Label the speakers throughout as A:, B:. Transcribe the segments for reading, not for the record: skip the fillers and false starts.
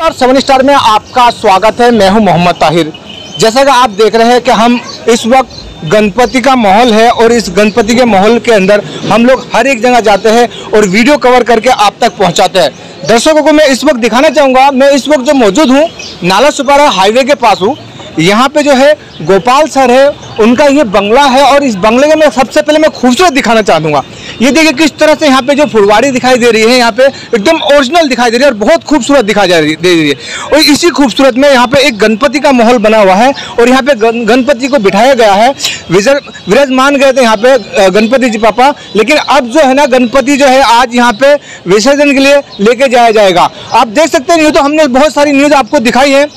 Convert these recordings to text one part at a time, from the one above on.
A: नमस्कार, 7 स्टार में आपका स्वागत है। मैं हूं मोहम्मद ताहिर। जैसा कि आप देख रहे हैं कि हम इस वक्त गणपति का माहौल है और इस गणपति के माहौल के अंदर हम लोग हर एक जगह जाते हैं और वीडियो कवर करके आप तक पहुंचाते हैं। दर्शकों को मैं इस वक्त दिखाना चाहूँगा, मैं इस वक्त जो मौजूद हूँ नाला सुपारा हाईवे के पास हूँ। यहाँ पे जो है गोपाल सर है, उनका ये बंगला है और इस बंगले में मैं सबसे पहले मैं खूबसूरत दिखाना चाहूँगा। ये देखिए किस तरह से यहाँ पे जो फुलवाड़ी दिखाई दे रही है, यहाँ पे एकदम ओरिजिनल दिखाई दे रही है और बहुत खूबसूरत दिखाई दे रही है। और इसी खूबसूरत में यहाँ पे एक गणपति का माहौल बना हुआ है और यहाँ पे गणपति को बिठाया गया है। विराजमान गए थे यहाँ पे गणपति जी पापा, लेकिन अब जो है ना गणपति जो है आज यहाँ पे विसर्जन के लिए लेके जाया जाएगा। आप देख सकते हैं, न्यूज़ तो हमने बहुत सारी न्यूज़ आपको दिखाई है।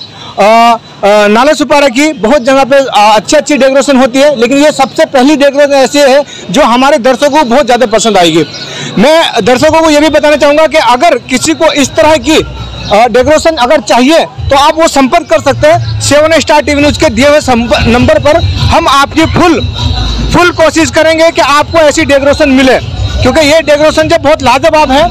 A: नाला सुपारा की बहुत जगह पे अच्छी डेकोरेशन होती है, लेकिन ये सबसे पहली डेकोरेशन ऐसी है जो हमारे दर्शकों को बहुत ज़्यादा पसंद आएगी। मैं दर्शकों को ये भी बताना चाहूँगा कि अगर किसी को इस तरह की डेकोरेशन अगर चाहिए तो आप वो संपर्क कर सकते हैं 7 स्टार टीवी न्यूज़ के दिए हुए नंबर पर। हम आपकी फुल कोशिश करेंगे कि आपको ऐसी डेकोरेशन मिले, क्योंकि ये डेकोरेशन जो बहुत लाजवाब है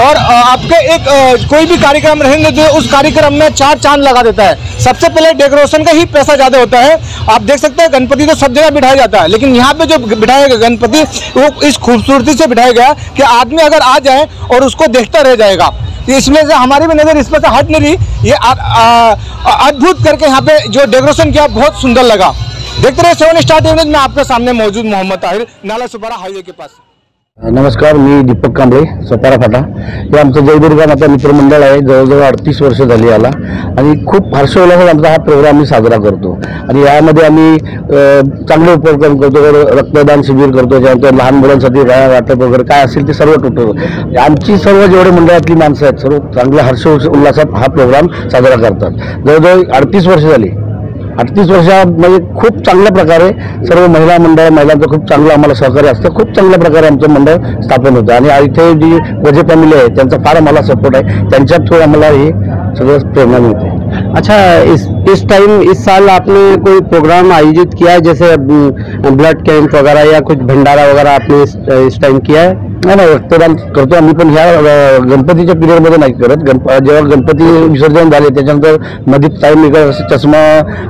A: और आपके एक कोई भी कार्यक्रम रहेंगे जो उस कार्यक्रम में 4 चांद लगा देता है। सबसे पहले डेकोरेशन का ही पैसा ज़्यादा होता है। आप देख सकते हैं गणपति तो सब जगह बिठाया जाता है, लेकिन यहाँ पे जो बिठाया गया गणपति वो इस खूबसूरती से बिठाया गया कि आदमी अगर आ जाए और उसको देखता रह जाएगा। इसमें से हमारी भी नज़र इस पर से हट नहीं रही। ये अद्भुत करके यहाँ पे जो डेकोरेशन किया बहुत सुंदर लगा। देखते रहे 7 स्टार टीवी न्यूज़ में आपके सामने मौजूद मोहम्मद ताहिर, नाला सुपारा हाईवे के पास।
B: नमस्कार, मी दीपक कांबळे, सोपारा फाटा। हे आमचं जयदुर्गा माता मित्रमंडळ आहे। जवळजवळ 38 वर्ष झाली याला आणि खूप हर्षोल्लासात आमचा हा प्रोग्राम आम्ही साजरा करतो आणि यामध्ये आम्ही चांगले उपक्रम करतो, रक्तदान शिबिर करतो, त्यानंतर लहान मुलांसाठी वाटप वगैरे काय असेल ते सर्व टोटल आमची सर्व जेवढे मंडळातली माणसं आहेत सर्व चांगल्या हर्ष उल्हासात हा प्रोग्राम साजरा करतात। जवळजवळ 38 वर्ष झाली। 38 वर्षामध्ये खूप चांगल्या प्रकारे सर्व महिलांचं खूप चांगलं आम्हाला सहकार्य असतं। खूप चांगल्या प्रकारे आमचं मंडळ स्थापन होतं आणि इथे जी वजे फॅमिली आहे त्यांचा फार आम्हाला सपोर्ट आहे। त्यांच्या थ्रू आम्हाला हे सगळं प्रेरणा मिळते।
C: अच्छा, इस टाइम इस साल आपने कोई प्रोग्राम आयोजित किया है, जैसे ब्लड कैंप वगैरह या कुछ भंडारा वगैरह आपने इस टाइम किया है?
B: नाही, रक्तदान करतो आम्ही, पण ह्या गणपतीच्या पिरियडमध्ये नाही करत। जेव्हा गणपती विसर्जन झाले त्याच्यानंतर मध्ये टाईम चष्मा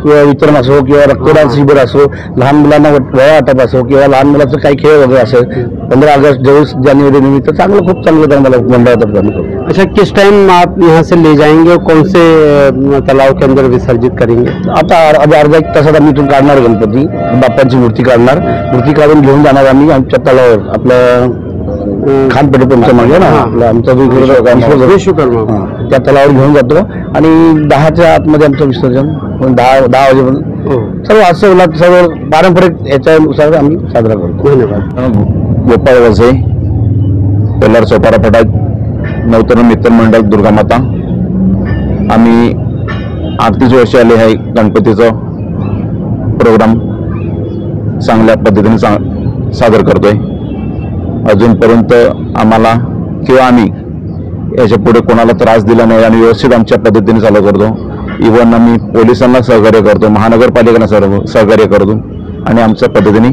B: वितरण असो किंवा रक्तदान शिबिर असो, लहान मुलांना वया वाटप असो किंवा लहान मुलाचं काही खेळ वगैरे असेल, 15 ऑगस्ट 23 जानेवारी निमित्त खूप चांगलं आम्हाला मंडळातर्फे आम्ही करतो।
C: अच्छा, किस टाइम आप यहाँ से ले जाएंगे और कौन से तालाब के अंदर विसर्जित करेंगे?
B: आता अर्धा 1 तासात आम्ही इथून काढणार गणपती, बाप्पाची मूर्ती काढणार, मूर्ती काढून घेऊन जाणार आम्ही आमच्या तलावावर, आपलं खानपेठे पंच मागे ना आमचा विश्वकर्मा, त्या तलावावर घेऊन जातो आणि 10च्या आतमध्ये आमचं विसर्जन 10 वाजेपर्यंत सर्व असं सर्व पारंपरिक याच्यानुसार आम्ही साजरा करतो।
C: धन्यवाद।
D: गोपाळ वजे, कोलार सोपारा फाटा, नवतरुण मित्रमंडळ दुर्गा माता। आम्ही 38 वर्ष आले आहे गणपतीचा प्रोग्राम चांगल्या पद्धतीने सादर करतोय। अजूनपर्यंत आम्हाला किंवा आम्ही याच्या पुढे कोणाला त्रास दिला नाही आणि व्यवस्थित आमच्या पद्धतीने चालू करतो। इव्हन आम्ही पोलिसांना सहकार्य करतो, महानगरपालिकेला सहकार्य करतो आणि आमच्या पद्धतीने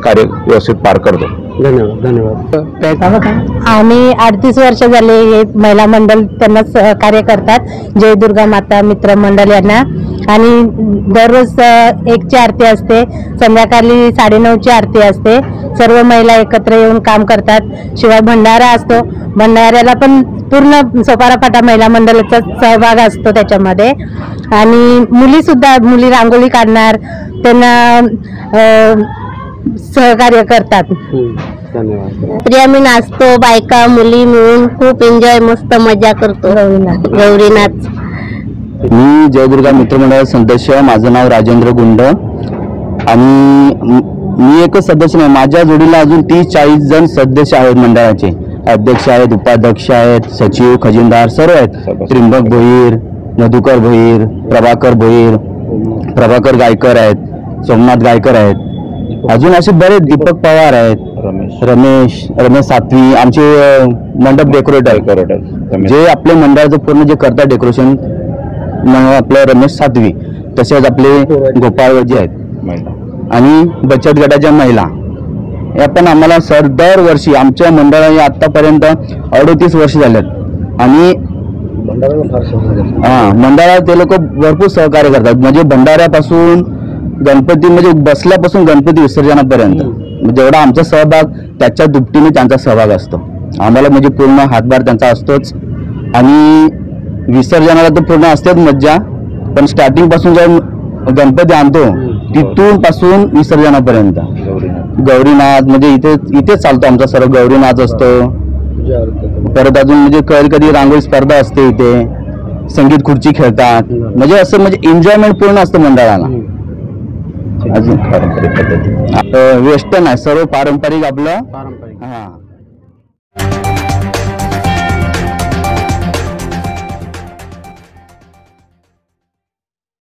D: कार्य व्यवस्थित पार करतो।
C: धन्यवाद।
E: आम्ही 38 वर्ष झाले हे महिला मंडळ त्यांना सहकार्य करतात, जय दुर्गा माता मित्र मंडळ यांना। आणि दररोज 1ची आरती असते, संध्याकाळी 9:30ची आरती असते। सर्व महिला एकत्र येऊन काम करतात। शिवाय भंडारा असतो, भंडाऱ्याला पण पूर्ण सोपारा फाटा महिला मंडळाचा सहभाग असतो त्याच्यामध्ये। आणि मुली रांगोळी काढणार, त्यांना सहकार्य करतात।
C: धन्यवाद।
E: आम्ही नाचतो, बायका मुली मिळून खूप एन्जॉय, मस्त मजा करतो। गौरी नाच।
B: मी जयदुर्गा मित्रमंडळ सदस्य, माझं नाव राजेंद्र गुंड आणि मी एकच सदस्य नाही, माझ्या जोडीला अजून 30-40 जण सदस्य आहेत मंडळाचे। अध्यक्ष आहेत, उपाध्यक्ष आहेत, सचिव, खजिनदार सर्व आहेत। त्रिंबक भोईर, मधुकर भोईर, प्रभाकर भोईर, प्रभाकर गायकर आहेत, सोमनाथ गायकर आहेत, अजून असे बरेच, दीपक पवार आहेत, रमेश सातवी, आमचे मंडप डेकोरेटर जे आपले मंडळाचं पूर्ण जे करतात डेकोरेशन आपलं रमेश सातवी, तसेच आपले गोपाळ वजे आहेत आणि बचत गटाच्या महिला या पण आम्हाला दरवर्षी आमच्या मंडळाने आतापर्यंत 38 वर्ष झालेत आणि मंडळात ते लोक भरपूर सहकार्य करतात. म्हणजे भंडाऱ्यापासून गणपती म्हणजे बसल्यापासून गणपती विसर्जनापर्यंत जेवढा आमचा सहभाग त्याच्या दुपटीने त्यांचा सहभाग असतो. आम्हाला म्हणजे पूर्ण हातभार त्यांचा असतोच. आणि विसर्जनाला तर पूर्ण असतेच मज्जा, पण स्टार्टिंग पासून जेव्हा गणपती आणतो तिथून पासून विसर्जनापर्यंत गौरीनाथ म्हणजे इथे चालतो आमचा सर्व. गौरीनाथ असतो, परत अजून म्हणजे कधी रांगोळी स्पर्धा असते, इथे संगीत खुर्ची खेळतात. म्हणजे असं म्हणजे एन्जॉयमेंट पूर्ण असतं मंडळाला. अजून पारंपरिक पद्धती वेस्टर्न आहे सर्व पारंपरिक आपलं.
C: पारंपरिक.
B: हा